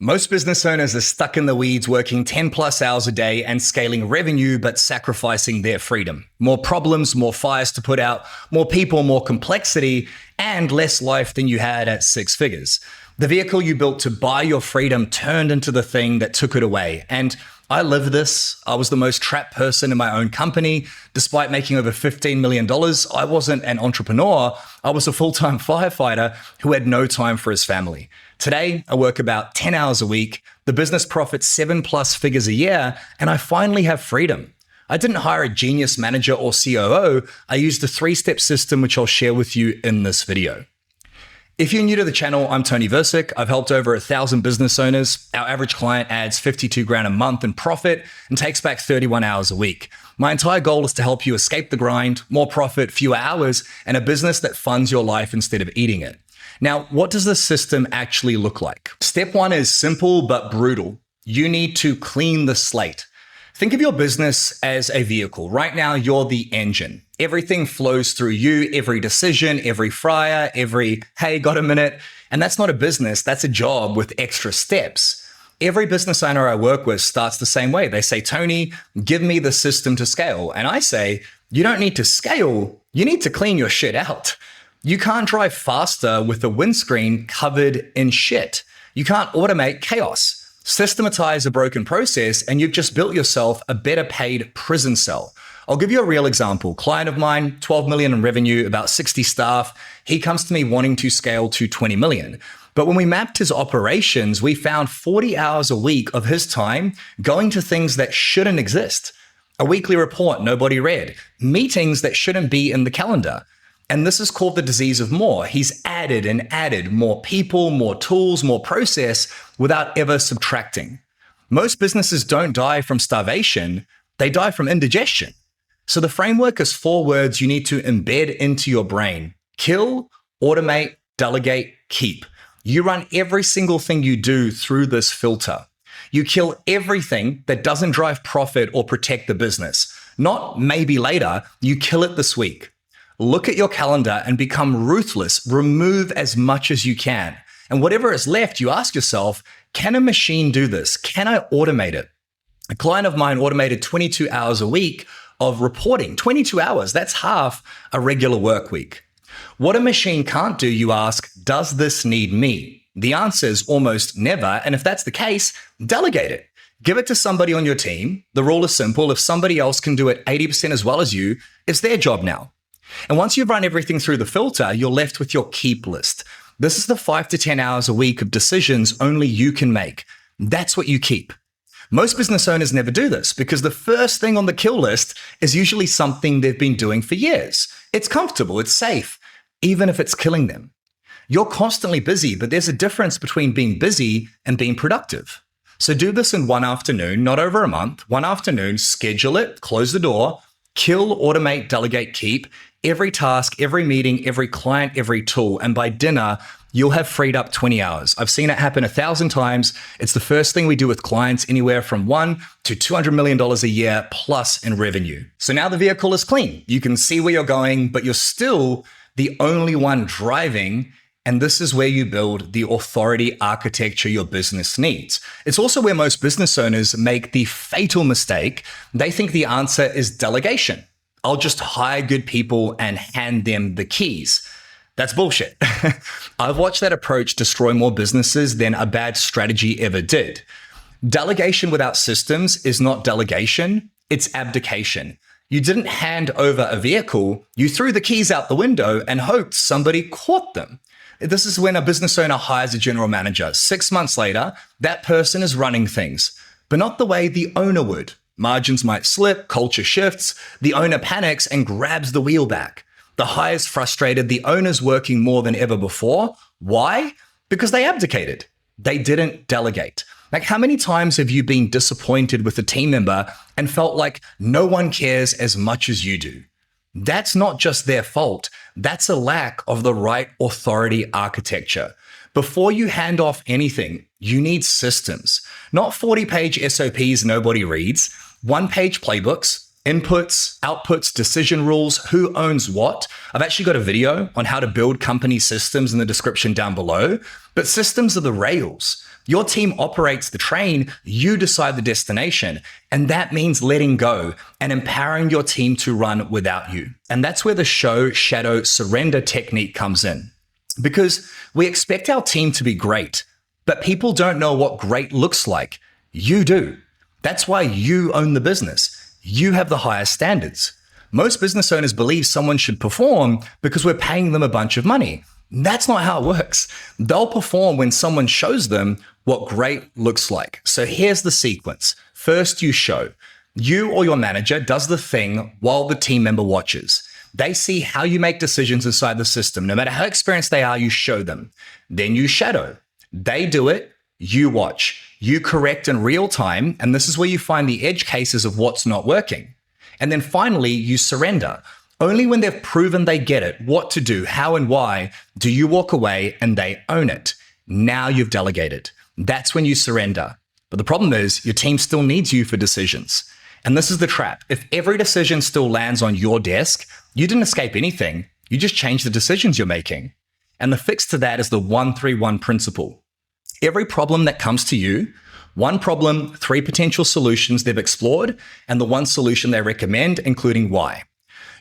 Most business owners are stuck in the weeds working 10 plus hours a day and scaling revenue, but sacrificing their freedom. More problems, more fires to put out, more people, more complexity, and less life than you had at six figures. The vehicle you built to buy your freedom turned into the thing that took it away. And I lived this. I was the most trapped person in my own company. Despite making over $15 million, I wasn't an entrepreneur. I was a full-time firefighter who had no time for his family. Today, I work about 10 hours a week. The business profits 7+ figures a year, and I finally have freedom. I didn't hire a genius manager or COO. I used a 3-step system, which I'll share with you in this video. If you're new to the channel, I'm Toni Versic. I've helped over 1,000 business owners. Our average client adds 52 grand a month in profit and takes back 31 hours a week. My entire goal is to help you escape the grind, more profit, fewer hours, and a business that funds your life instead of eating it. Now, what does this system actually look like? Step 1 is simple but brutal. You need to clean the slate. Think of your business as a vehicle. Right now, you're the engine. Everything flows through you, every decision, every fryer, every, hey, got a minute? And that's not a business, that's a job with extra steps. Every business owner I work with starts the same way. They say, Toni, give me the system to scale. And I say, you don't need to scale, you need to clean your shit out. You can't drive faster with the windscreen covered in shit. You can't automate chaos. Systematize a broken process and you've just built yourself a better paid prison cell. I'll give you a real example. Client of mine, 12 million in revenue, about 60 staff. He comes to me wanting to scale to 20 million. But when we mapped his operations, we found 40 hours a week of his time going to things that shouldn't exist. A weekly report nobody read, meetings that shouldn't be in the calendar. And this is called the disease of more. He's added and added more people, more tools, more process without ever subtracting. Most businesses don't die from starvation, they die from indigestion. So the framework is 4 words you need to embed into your brain. Kill, automate, delegate, keep. You run every single thing you do through this filter. You kill everything that doesn't drive profit or protect the business. Not maybe later, you kill it this week. Look at your calendar and become ruthless. Remove as much as you can. And whatever is left, you ask yourself, can a machine do this? Can I automate it? A client of mine automated 22 hours a week of reporting. 22 hours, that's half a regular work week. What a machine can't do, you ask, does this need me? The answer is almost never. And if that's the case, delegate it. Give it to somebody on your team. The rule is simple. If somebody else can do it 80% as well as you, it's their job now. And once you've run everything through the filter, you're left with your keep list. This is the 5 to 10 hours a week of decisions only you can make. That's what you keep. Most business owners never do this because the first thing on the kill list is usually something they've been doing for years. It's comfortable, it's safe, even if it's killing them. You're constantly busy, but there's a difference between being busy and being productive. So do this in one afternoon, not over a month. One afternoon, schedule it, close the door, kill, automate, delegate, keep. Every task, every meeting, every client, every tool. And by dinner, you'll have freed up 20 hours. I've seen it happen 1,000 times. It's the first thing we do with clients, anywhere from $1 to $200 million a year plus in revenue. So now the vehicle is clean. You can see where you're going, but you're still the only one driving. And this is where you build the authority architecture your business needs. It's also where most business owners make the fatal mistake. They think the answer is delegation. I'll just hire good people and hand them the keys. That's bullshit. I've watched that approach destroy more businesses than a bad strategy ever did. Delegation without systems is not delegation, it's abdication. You didn't hand over a vehicle, you threw the keys out the window and hoped somebody caught them. This is when a business owner hires a general manager. 6 months later, that person is running things, but not the way the owner would. Margins might slip, culture shifts, the owner panics and grabs the wheel back. The hire's frustrated, the owner's working more than ever before. Why? Because they abdicated. They didn't delegate. Like, how many times have you been disappointed with a team member and felt like no one cares as much as you do? That's not just their fault. That's a lack of the right authority architecture. Before you hand off anything, you need systems, not 40-page SOPs nobody reads, 1-page playbooks, Inputs, outputs, decision rules, who owns what. I've actually got a video on how to build company systems in the description down below. But systems are the rails. Your team operates the train, you decide the destination. And that means letting go and empowering your team to run without you. And that's where the show, shadow, surrender technique comes in. Because we expect our team to be great, but people don't know what great looks like. You do. That's why you own the business. You have the highest standards. Most business owners believe someone should perform because we're paying them a bunch of money. That's not how it works. They'll perform when someone shows them what great looks like. So here's the sequence. First, you show. You or your manager does the thing while the team member watches. They see how you make decisions inside the system. No matter how experienced they are, you show them. Then you shadow. They do it, you watch. You correct in real time, and this is where you find the edge cases of what's not working. And then finally, you surrender. Only when they've proven they get it, what to do, how and why, do you walk away and they own it. Now you've delegated. That's when you surrender. But the problem is your team still needs you for decisions. And this is the trap. If every decision still lands on your desk, you didn't escape anything. You just changed the decisions you're making. And the fix to that is the 1-3-1 principle. Every problem that comes to you, one problem, 3 potential solutions they've explored, and the one solution they recommend, including why.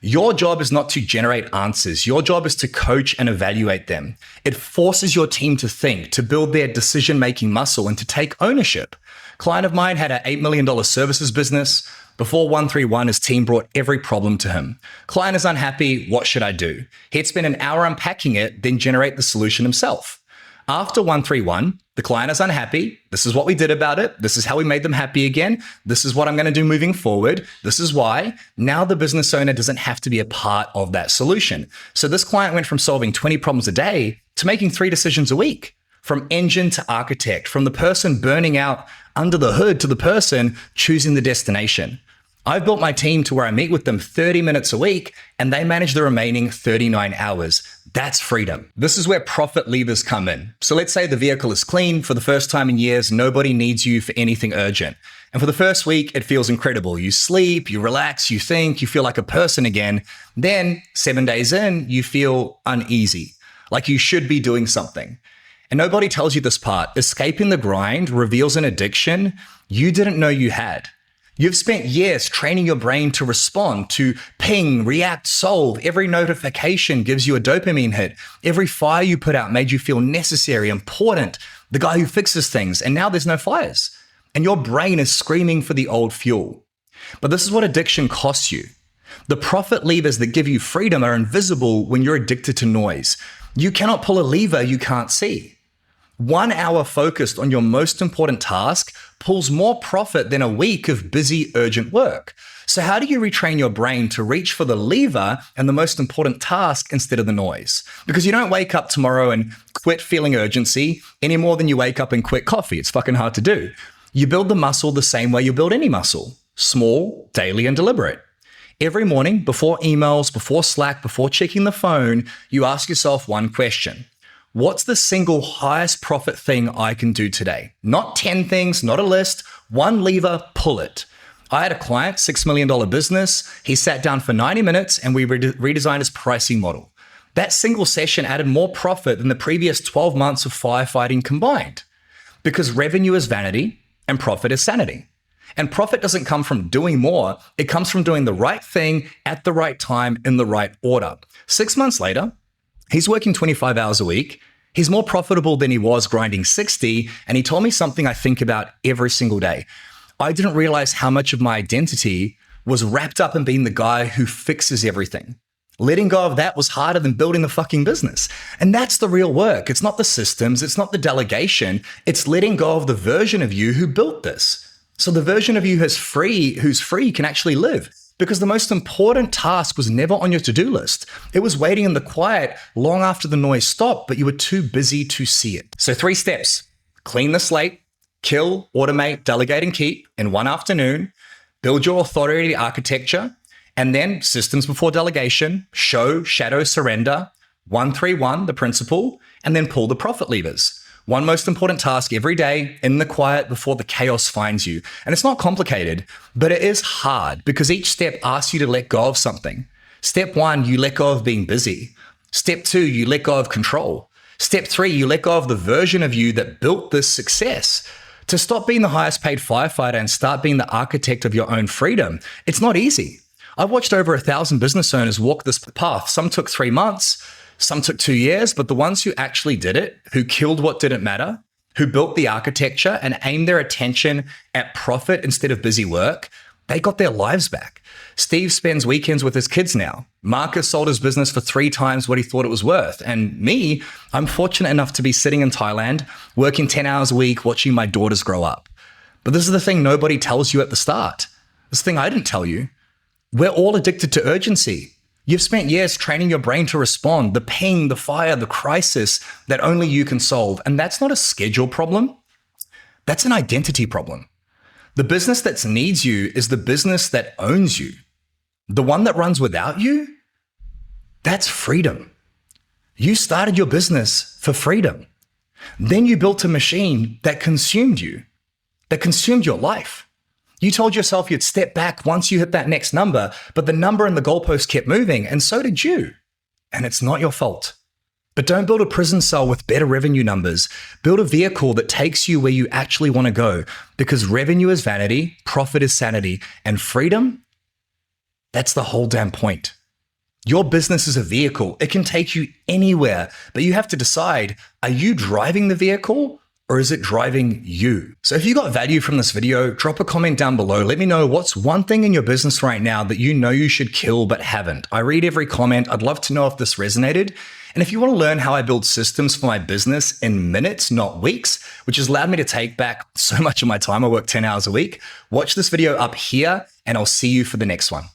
Your job is not to generate answers. Your job is to coach and evaluate them. It forces your team to think, to build their decision-making muscle, and to take ownership. A client of mine had an $8 million services business. Before 1-3-1, his team brought every problem to him. Client is unhappy. What should I do? He'd spend an hour unpacking it, then generate the solution himself. After 1-3-1, the client is unhappy. This is what we did about it. This is how we made them happy again. This is what I'm going to do moving forward. This is why. Now the business owner doesn't have to be a part of that solution. So this client went from solving 20 problems a day to making 3 decisions a week. From engine to architect, from the person burning out under the hood to the person choosing the destination. I've built my team to where I meet with them 30 minutes a week and they manage the remaining 39 hours. That's freedom. This is where profit levers come in. So let's say the vehicle is clean for the first time in years. Nobody needs you for anything urgent. And for the first week, it feels incredible. You sleep, you relax, you think, you feel like a person again. Then 7 days in, you feel uneasy, like you should be doing something. And nobody tells you this part. Escaping the grind reveals an addiction you didn't know you had. You've spent years training your brain to respond, to ping, react, solve. Every notification gives you a dopamine hit. Every fire you put out made you feel necessary, important, the guy who fixes things. And now there's no fires. And your brain is screaming for the old fuel. But this is what addiction costs you. The profit levers that give you freedom are invisible when you're addicted to noise. You cannot pull a lever you can't see. 1 hour focused on your most important task pulls more profit than a week of busy, urgent work. So how do you retrain your brain to reach for the lever and the most important task instead of the noise? Because you don't wake up tomorrow and quit feeling urgency any more than you wake up and quit coffee. It's fucking hard to do. You build the muscle the same way you build any muscle. Small, daily, and deliberate. Every morning, before emails, before Slack, before checking the phone, you ask yourself one question. What's the single highest profit thing I can do today? Not 10 things, not a list, one lever, pull it. I had a client, $6 million business. He sat down for 90 minutes and we redesigned his pricing model. That single session added more profit than the previous 12 months of firefighting combined. Because revenue is vanity and profit is sanity. And profit doesn't come from doing more. It comes from doing the right thing at the right time in the right order. 6 months later, he's working 25 hours a week. He's more profitable than he was grinding 60. And he told me something I think about every single day. I didn't realize how much of my identity was wrapped up in being the guy who fixes everything. Letting go of that was harder than building the fucking business. And that's the real work. It's not the systems. It's not the delegation. It's letting go of the version of you who built this. So the version of you who's free can actually live. Because the most important task was never on your to-do list. It was waiting in the quiet long after the noise stopped, but you were too busy to see it. So 3 steps. Clean the slate, kill, automate, delegate, and keep in one afternoon. Build your authority architecture, and then systems before delegation, show, shadow, surrender, 1-3-1, the principle, and then pull the profit levers. One most important task every day in the quiet before the chaos finds you. And it's not complicated, but it is hard because each step asks you to let go of something. Step 1, you let go of being busy. Step 2, you let go of control. Step 3, you let go of the version of you that built this success. To stop being the highest paid firefighter and start being the architect of your own freedom, it's not easy. I've watched over 1,000 business owners walk this path. Some took 3 months, some took 2 years, but the ones who actually did it, who killed what didn't matter, who built the architecture and aimed their attention at profit instead of busy work, they got their lives back. Steve spends weekends with his kids now. Marcus sold his business for 3 times what he thought it was worth. And me, I'm fortunate enough to be sitting in Thailand, working 10 hours a week, watching my daughters grow up. But this is the thing nobody tells you at the start. This thing I didn't tell you. We're all addicted to urgency. You've spent years training your brain to respond, the ping, the fire, the crisis that only you can solve. And that's not a schedule problem. That's an identity problem. The business that needs you is the business that owns you. The one that runs without you, that's freedom. You started your business for freedom. Then you built a machine that consumed you, that consumed your life. You told yourself you'd step back once you hit that next number, but the number and the goalpost kept moving, and so did you. And it's not your fault. But don't build a prison cell with better revenue numbers. Build a vehicle that takes you where you actually want to go, because revenue is vanity, profit is sanity, and freedom, that's the whole damn point. Your business is a vehicle. It can take you anywhere, but you have to decide, are you driving the vehicle or is it driving you? So if you got value from this video, drop a comment down below. Let me know what's one thing in your business right now that you know you should kill but haven't. I read every comment. I'd love to know if this resonated. And if you want to learn how I build systems for my business in minutes, not weeks, which has allowed me to take back so much of my time, I work 10 hours a week, watch this video up here and I'll see you for the next one.